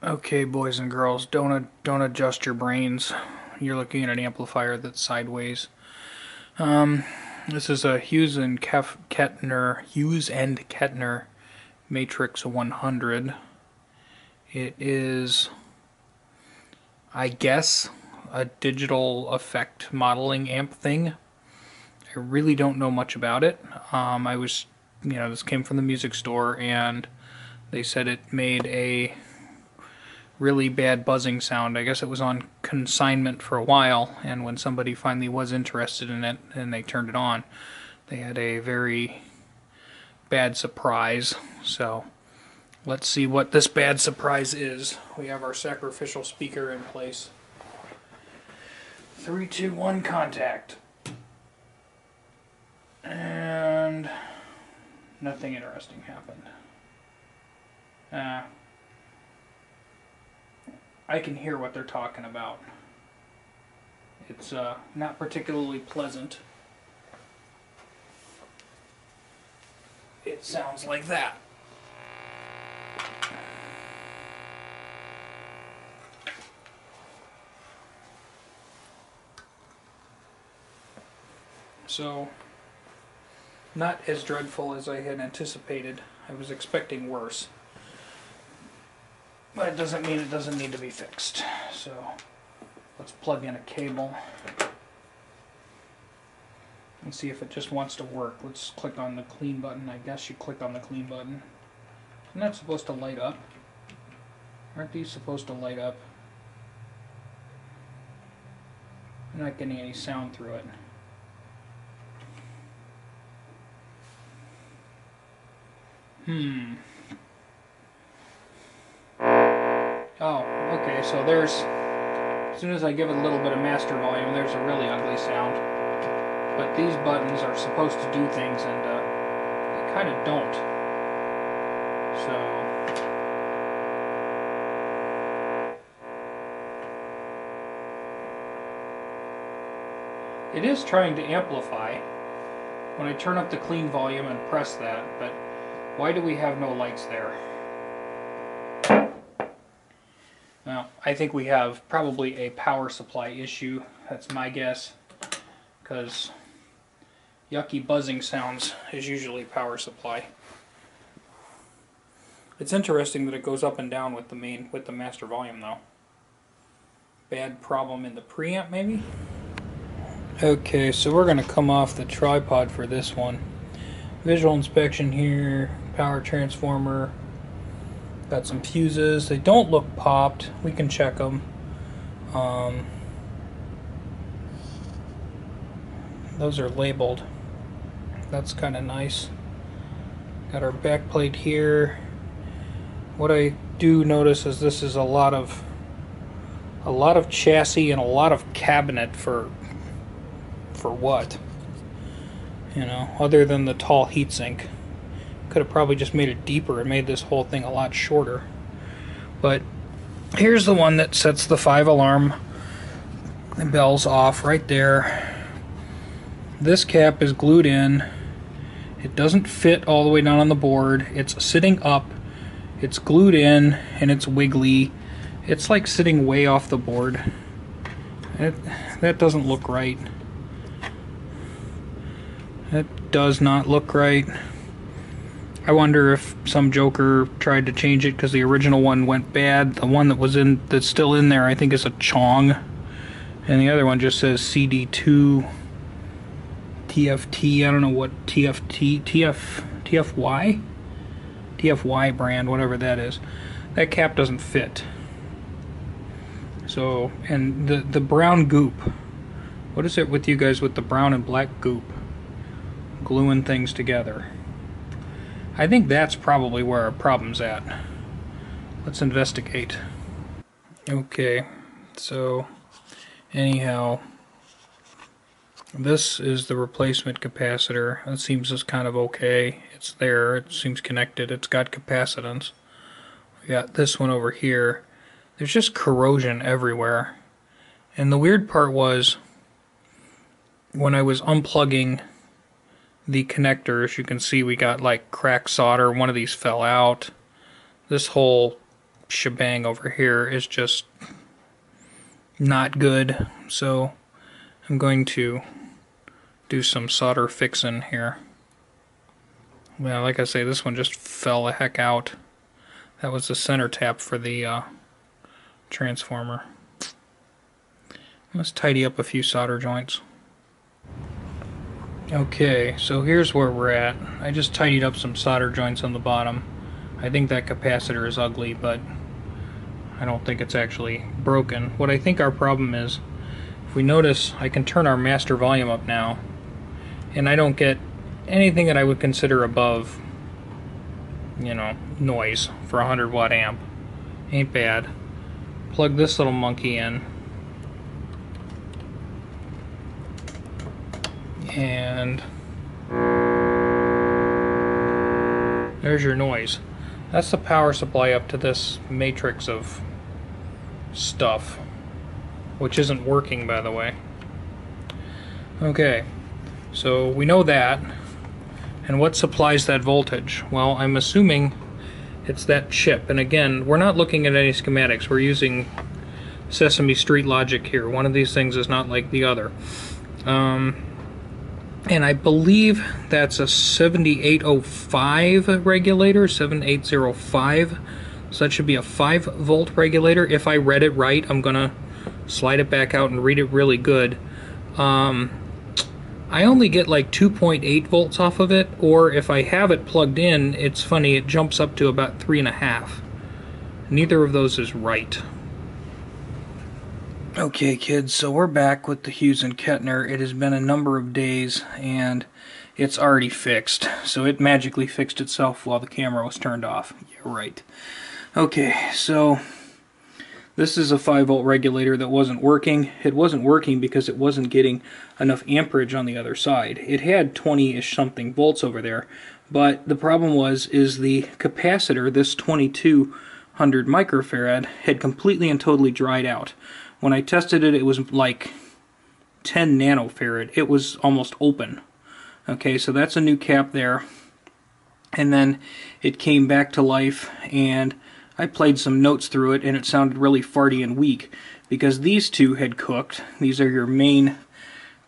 Okay, boys and girls, don't adjust your brains. You're looking at an amplifier that's sideways. This is a Hughes and Kettner Matrix 100. It is, I guess, a digital effect modeling amp thing. I really don't know much about it. This came from the music store, and they said it made a really bad buzzing sound. I guess it was on consignment for a while, and when somebody finally was interested in it and they turned it on, they had a very bad surprise. So let's see what this bad surprise is. We have our sacrificial speaker in place. 3, 2, 1, contact. And nothing interesting happened. I can hear what they're talking about. It's not particularly pleasant. It sounds like that. So, not as dreadful as I had anticipated. I was expecting worse. But it doesn't mean it doesn't need to be fixed. So let's plug in a cable and see if it just wants to work. Let's click on the clean button. I guess you click on the clean button. Isn't that supposed to light up? Aren't these supposed to light up? I'm not getting any sound through it. Oh, okay, so there's, as soon as I give it a little bit of master volume, there's a really ugly sound. But these buttons are supposed to do things, and they kind of don't. So, it is trying to amplify when I turn up the clean volume and press that, but why do we have no lights there? Well, I think we have probably a power supply issue. That's my guess, because yucky buzzing sounds is usually power supply. It's interesting that it goes up and down with the master volume though. Bad problem in the preamp maybe? Okay, so we're going to come off the tripod for this one. Visual inspection here, power transformer. Got some fuses. They don't look popped. We can check them. Those are labeled. That's kind of nice. Got our back plate here. What I do notice is this is a lot of chassis and a lot of cabinet for what? You know, other than the tall heatsink. Could have probably just made it deeper and made this whole thing a lot shorter. But here's the one that sets the 5-alarm bells off right there. This cap is glued in. It doesn't fit all the way down on the board. It's sitting up. It's glued in and it's wiggly. It's like sitting way off the board. That doesn't look right. That does not look right. I wonder if some joker tried to change it because the original one went bad. The one that's still in there, I think, is a Chong, and the other one just says CD2 TFT. I don't know what TFY brand, whatever that is. That cap doesn't fit. So, and the brown goop. What is it with you guys with the brown and black goop gluing things together? I think that's probably where our problem's at. Let's investigate. Okay, so anyhow, this is the replacement capacitor. That seems just kind of okay. It's there, it seems connected, it's got capacitance. We got this one over here. There's just corrosion everywhere. And the weird part was, when I was unplugging the connectors, you can see we got like cracked solder. One of these fell out. This whole shebang over here is just not good. So I'm going to do some solder fixing here. Well, like I say, this one just fell the heck out. That was the center tap for the transformer. Let's tidy up a few solder joints. Okay, so here's where we're at. I just tidied up some solder joints on the bottom. I think that capacitor is ugly, but I don't think it's actually broken. What I think our problem is, if we notice, I can turn our master volume up now, and I don't get anything that I would consider above, you know, noise for a 100 watt amp. Ain't bad. Plug this little monkey in, and there's your noise. That's the power supply up to this matrix of stuff, which isn't working, by the way. Okay, so we know that. And what supplies that voltage? Well, I'm assuming it's that chip. And again, we're not looking at any schematics. We're using Sesame Street logic here. One of these things is not like the other. And I believe that's a 7805 regulator, 7805. So that should be a 5 volt regulator. If I read it right, I'm going to slide it back out and read it really good. I only get like 2.8 volts off of it, or if I have it plugged in, it's funny, it jumps up to about 3.5. Neither of those is right. Okay, kids, so we're back with the Hughes and Kettner. It has been a number of days, and it's already fixed. So it magically fixed itself while the camera was turned off. Yeah, right. Okay, so this is a 5 volt regulator that wasn't working. It wasn't working because it wasn't getting enough amperage on the other side. It had 20-ish something volts over there, but the problem is the capacitor, this 2200 microfarad, had completely and totally dried out. When I tested it, it was like 10 nanofarad. It was almost open. Okay, so that's a new cap there. And then it came back to life, and I played some notes through it, and it sounded really farty and weak because these two had cooked. These are your main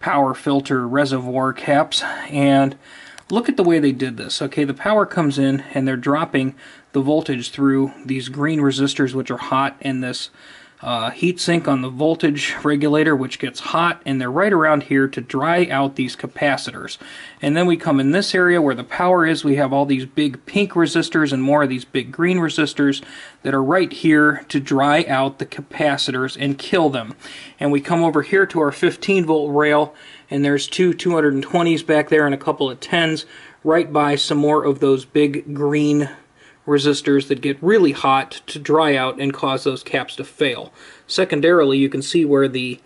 power filter reservoir caps, and look at the way they did this. Okay, the power comes in, and they're dropping the voltage through these green resistors, which are hot, and this heat sink on the voltage regulator, which gets hot, and they're right around here to dry out these capacitors. And then we come in this area where the power is. We have all these big pink resistors and more of these big green resistors that are right here to dry out the capacitors and kill them. And we come over here to our 15 volt rail, and there's two 220s back there and a couple of 10s right by some more of those big green resistors that get really hot to dry out and cause those caps to fail. Secondarily, you can see where the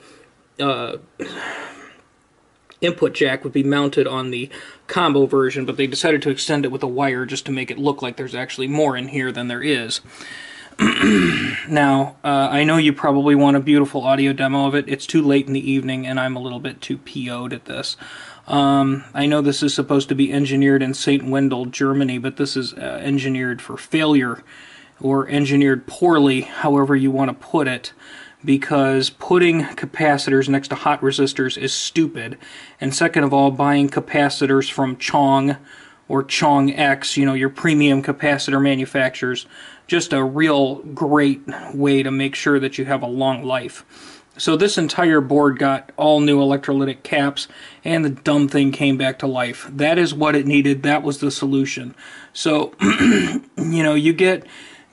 input jack would be mounted on the combo version, but they decided to extend it with a wire just to make it look like there's actually more in here than there is. Now, I know you probably want a beautiful audio demo of it. It's too late in the evening, and I'm a little bit too PO'd at this. I know this is supposed to be engineered in St. Wendel, Germany, but this is engineered for failure, or engineered poorly, however you want to put it, because putting capacitors next to hot resistors is stupid. And second of all, buying capacitors from Chong or Chong X, you know, your premium capacitor manufacturers, just a real great way to make sure that you have a long life. So this entire board got all new electrolytic caps, and the dumb thing came back to life. That is what it needed. That was the solution. So, you know, you get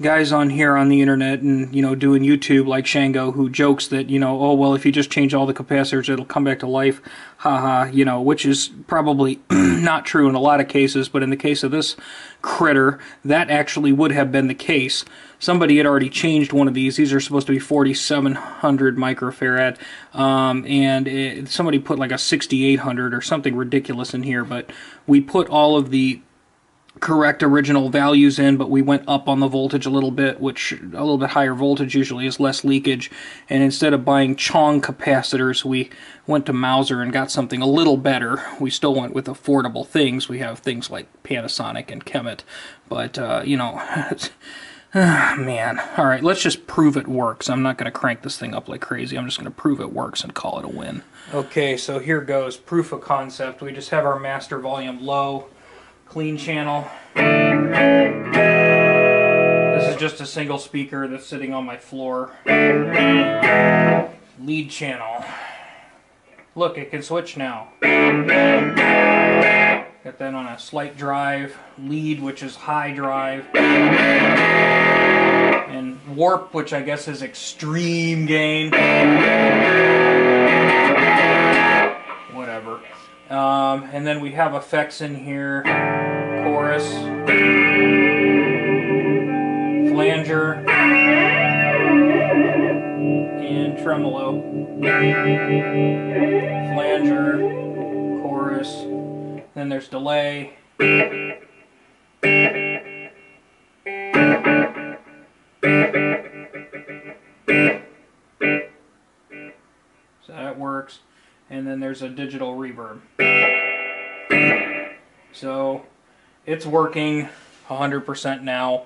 guys on here on the internet and, you know, doing YouTube like Shango, who jokes that, you know, oh, well, if you just change all the capacitors, it'll come back to life. Haha, you know, which is probably not true in a lot of cases, but in the case of this critter, that actually would have been the case. Somebody had already changed one of these. These are supposed to be 4700 microfarad, and somebody put like a 6800 or something ridiculous in here, but we put all of the correct original values in, but we went up on the voltage a little bit, which a little bit higher voltage usually is less leakage, and instead of buying Chong capacitors, we went to Mauser and got something a little better. We still went with affordable things. We have things like Panasonic and Kemet, but, you know, Man. Alright, let's just prove it works. I'm not going to crank this thing up like crazy. I'm just going to prove it works and call it a win. Okay, so here goes. Proof of concept. We just have our master volume low. Clean channel. This is just a single speaker that's sitting on my floor. Lead channel. Look, it can switch now. Got that on a slight drive. Lead, which is high drive. And warp, which I guess is extreme gain. Whatever. And then we have effects in here. Chorus. Flanger. And tremolo. Flanger. Chorus. Then there's delay. So that works. And then there's a digital reverb. So it's working 100% now.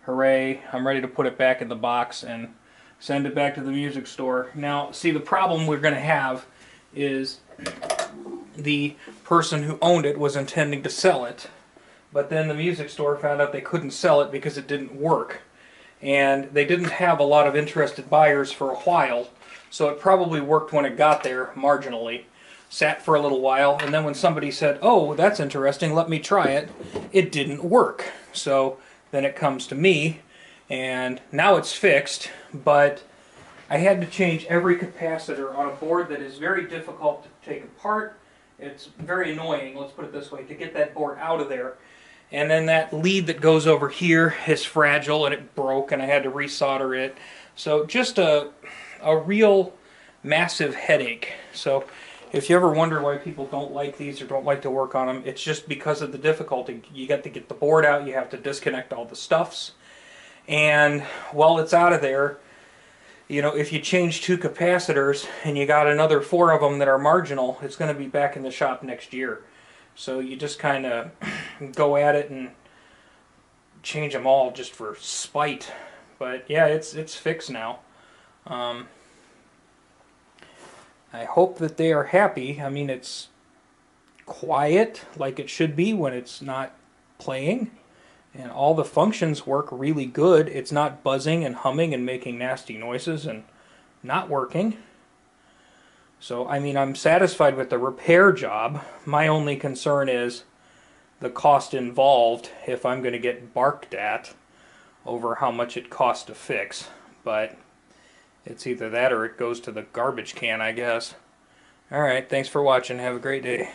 Hooray. I'm ready to put it back in the box and send it back to the music store. Now, see, the problem we're going to have is the person who owned it was intending to sell it, but then the music store found out they couldn't sell it because it didn't work. And they didn't have a lot of interested buyers for a while, so it probably worked when it got there, marginally. Sat for a little while, and then when somebody said, oh, that's interesting, let me try it, it didn't work. So then it comes to me, and now it's fixed, but I had to change every capacitor on a board that is very difficult to take apart. It's very annoying, let's put it this way, to get that board out of there. And then that lead that goes over here is fragile, and it broke, and I had to resolder it. So just a real massive headache. So if you ever wonder why people don't like these or don't like to work on them, it's just because of the difficulty. You got to get the board out, you have to disconnect all the stuffs, and while it's out of there, you know, if you change 2 capacitors and you got another 4 of them that are marginal, it's going to be back in the shop next year. So you just kind of go at it and change them all just for spite. But yeah, it's fixed now. I hope that they are happy. I mean, it's quiet like it should be when it's not playing. And all the functions work really good. It's not buzzing and humming and making nasty noises and not working. So, I mean, I'm satisfied with the repair job. My only concern is the cost involved if I'm going to get barked at over how much it costs to fix. But it's either that or it goes to the garbage can, I guess. Alright, thanks for watching. Have a great day.